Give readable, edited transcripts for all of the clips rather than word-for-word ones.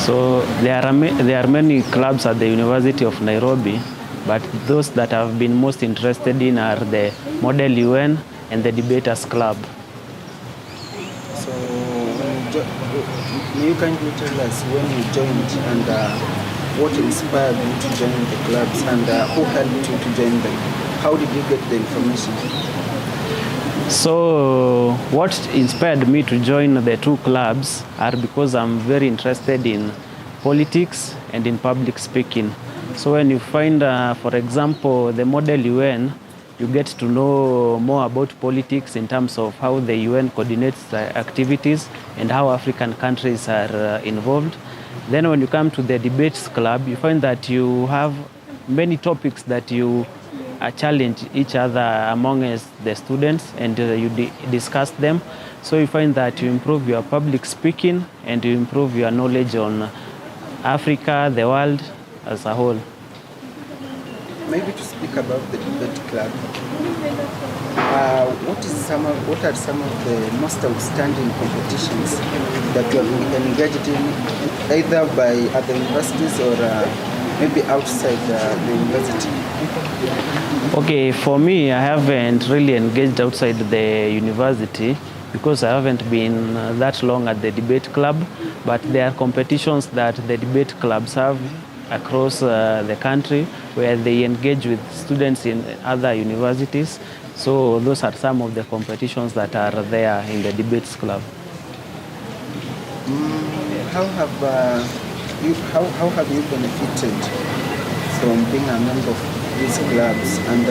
So there are many clubs at the University of Nairobi, but those that I've been most interested in are the Model UN and the Debaters Club. So may you kindly tell us when you joined and what inspired you to join the clubs and who helped you to join them? How did you get the information? So what inspired me to join the two clubs are because I'm very interested in politics and in public speaking. So when you find, for example, the Model UN, you get to know more about politics in terms of how the UN coordinates activities and how African countries are involved. Then when you come to the Debates Club, you find that you have many topics that you challenge each other among the students, and you discuss them. So you find that you improve your public speaking and you improve your knowledge on Africa, the world as a whole. Maybe to speak about the debate club, what are some of the most outstanding competitions that you have engaged in, either by other universities or maybe outside the university? Okay, for me, I haven't really engaged outside the university because I haven't been that long at the debate club, but there are competitions that the debate clubs have across the country where they engage with students in other universities. So those are some of the competitions that are there in the debates club. How have you benefited from being a member of these clubs, and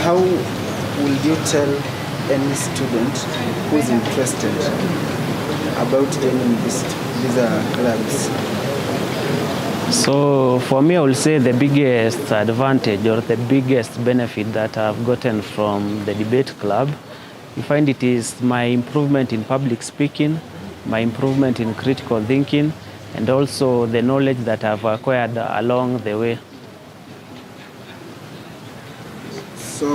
how will you tell any student who is interested about joining these clubs? So for me, I will say the biggest advantage or the biggest benefit that I've gotten from the debate club, you find it is my improvement in public speaking, my improvement in critical thinking, and also the knowledge that I've acquired along the way. So,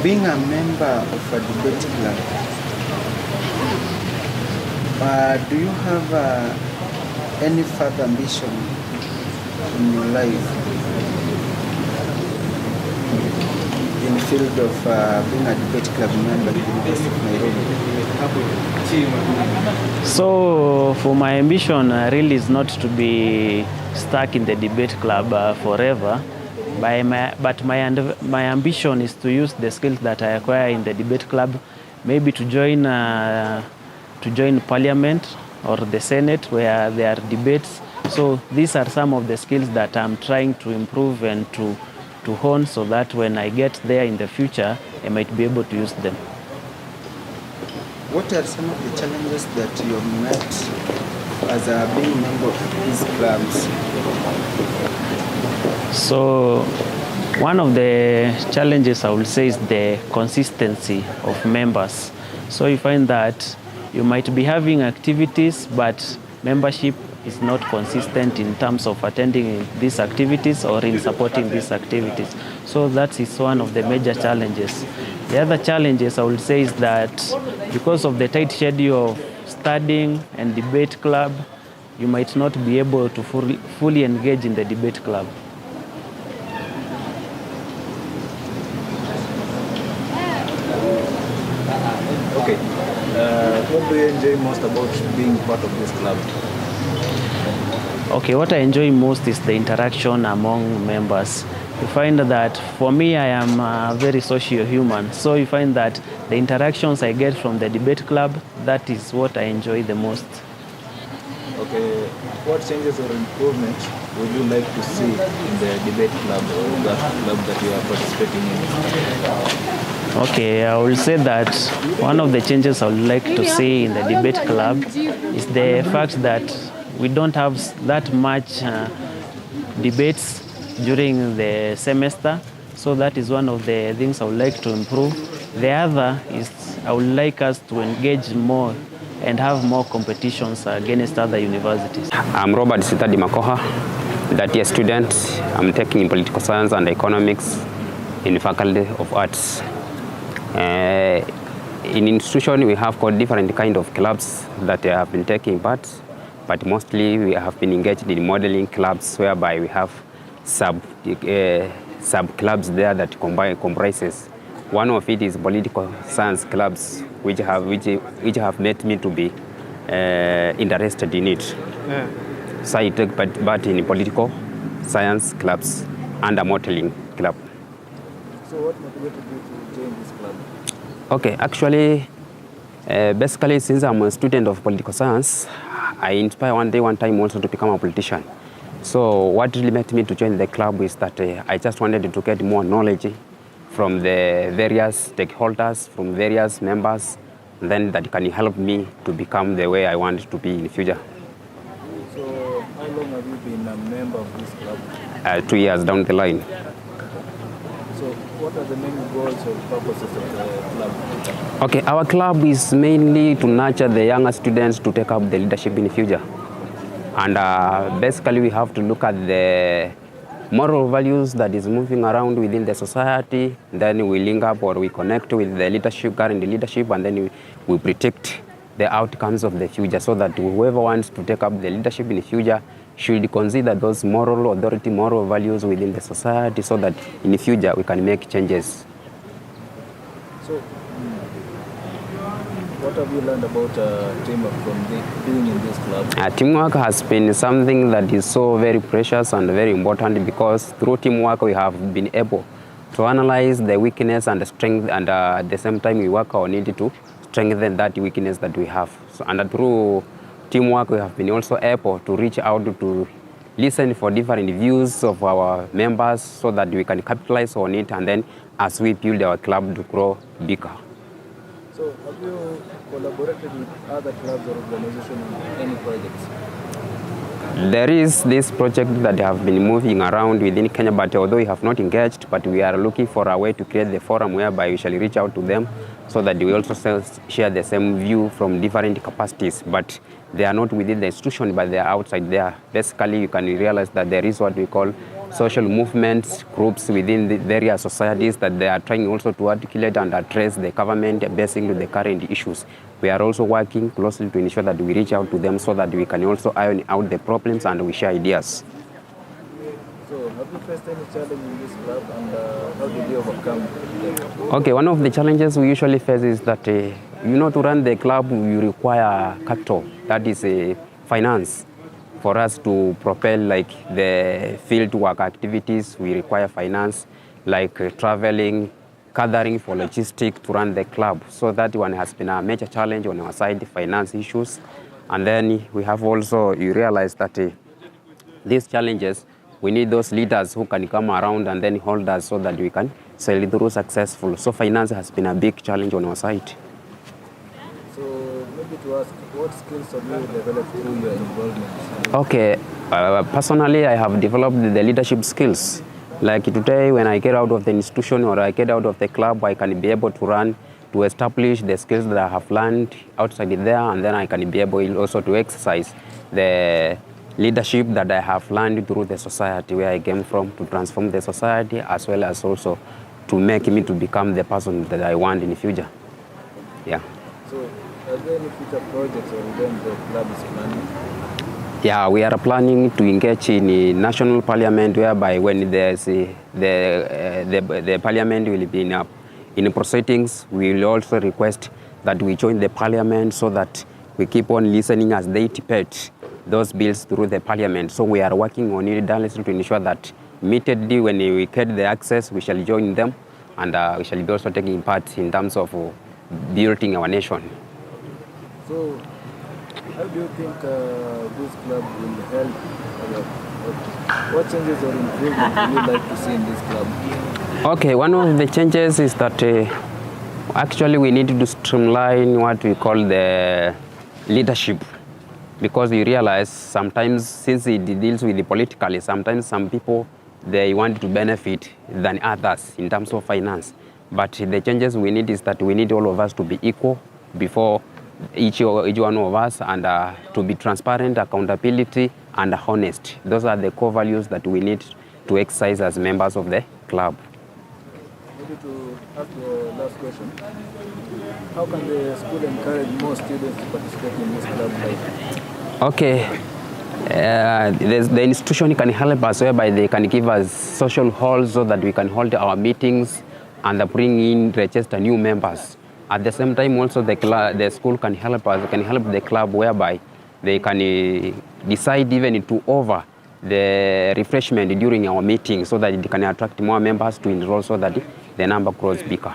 being a member of a debate club, do you have any further ambition in your life in the field of being a debate club member at the University of Nairobi? So for my ambition really is not to be stuck in the debate club forever, but my ambition is to use the skills that I acquire in the debate club, maybe to join parliament or the Senate where there are debates. So these are some of the skills that I'm trying to improve and to hone, so that when I get there in the future, I might be able to use them. What are some of the challenges that you have met as being a member of these clubs? So one of the challenges I would say is the consistency of members. So you find that you might be having activities, but membership is not consistent in terms of attending these activities or in supporting these activities. So that is one of the major challenges. The other challenges I would say is that because of the tight schedule of studying and debate club, you might not be able to fully engage in the debate club. Okay. What do you enjoy most about being part of this club? Okay, what I enjoy most is the interaction among members. You find that for me, I am a very social human. So you find that the interactions I get from the debate club, that is what I enjoy the most. Okay, what changes or improvement would you like to see in the debate club or that club that you are participating in? Okay, I will say that one of the changes I would like to see in the debate club is the fact that we don't have that much debates during the semester. So that is one of the things I would like to improve. The other is I would like us to engage more and have more competitions against other universities. I'm Robert Sitadi Makoha, that year student. I'm taking in political science and economics in the Faculty of Arts. in institution, we have got different kind of clubs that have been taking part, but mostly we have been engaged in modeling clubs, whereby we have sub clubs there that comprises. One of it is political science clubs, which have made me to be interested in it. Yeah. So I take part in political science clubs and a modeling club. So what motivated you to join this club? Okay, actually, basically, since I'm a student of political science, I inspire one time also to become a politician. So what really made me to join the club is that I just wanted to get more knowledge from the various stakeholders, from various members, then that can help me to become the way I want to be in the future. So how long have you been a member of this club? 2 years down the line. So what are the main goals or purposes of the club? Okay, our club is mainly to nurture the younger students to take up the leadership in the future. And basically we have to look at the moral values that is moving around within the society. Then we link up or we connect with the leadership, current leadership, and then we predict the outcomes of the future so that whoever wants to take up the leadership in the future should consider those moral authority, moral values within the society so that in the future we can make changes. So what have you learned about teamwork from being in this club? Teamwork has been something that is so very precious and very important, because through teamwork we have been able to analyze the weakness and the strength, and at the same time we work on it to strengthen that weakness that we have. So, and through teamwork we have been also able to reach out to listen for different views of our members so that we can capitalize on it, and then as we build our club to grow bigger. So have you collaborated with other clubs or organizations on any projects? There is this project that have been moving around within Kenya, but although we have not engaged, but we are looking for a way to create the forum whereby we shall reach out to them so that we also share the same view from different capacities. But they are not within the institution, but they are outside there. Basically, you can realize that there is what we call social movements, groups within the various societies that they are trying also to articulate and address the government basically the current issues. We are also working closely to ensure that we reach out to them so that we can also iron out the problems and we share ideas. So have you faced any challenge in this club, and how did you overcome them? Okay, one of the challenges we usually face is that to run the club you require capital, that is finance. For us to propel like the field work activities, we require finance, like traveling, gathering for logistics to run the club. So that one has been a major challenge on our side, the finance issues. And then we have also, you realize that these challenges, we need those leaders who can come around and then hold us so that we can sail through successful. So finance has been a big challenge on our side. So maybe to ask, what skills have you developed through your involvement? Okay, personally I have developed the leadership skills. Like today when I get out of the institution or I get out of the club, I can be able to run, to establish the skills that I have learned outside there, and then I can be able also to exercise the leadership that I have learned through the society where I came from, to transform the society as well as also to make me to become the person that I want in the future. Yeah. So are there any future projects or events the club is planning? Yeah, we are planning to engage in the national parliament, whereby when there's the parliament will be in proceedings, we will also request that we join the parliament so that we keep on listening as they debate those bills through the parliament. So we are working on it diligently to ensure that immediately when we get the access, we shall join them, and we shall be also taking part in terms of building our nation. So how do you think this club will help? What changes or improvements would you like to see in this club? Okay, one of the changes is that actually we need to streamline what we call the leadership, because you realize sometimes since it deals with the politically, sometimes some people they want to benefit than others in terms of finance. But the changes we need is that we need all of us to be equal before each one of us, and to be transparent, accountability, and honest. Those are the core values that we need to exercise as members of the club. Maybe to ask the last question. How can the school encourage more students to participate in this club life? Okay. The institution can help us whereby they can give us social halls so that we can hold our meetings and bring in, register new members. At the same time also the school can help us, can help the club whereby they can decide even to over the refreshment during our meetings so that it can attract more members to enroll so that the number grows bigger.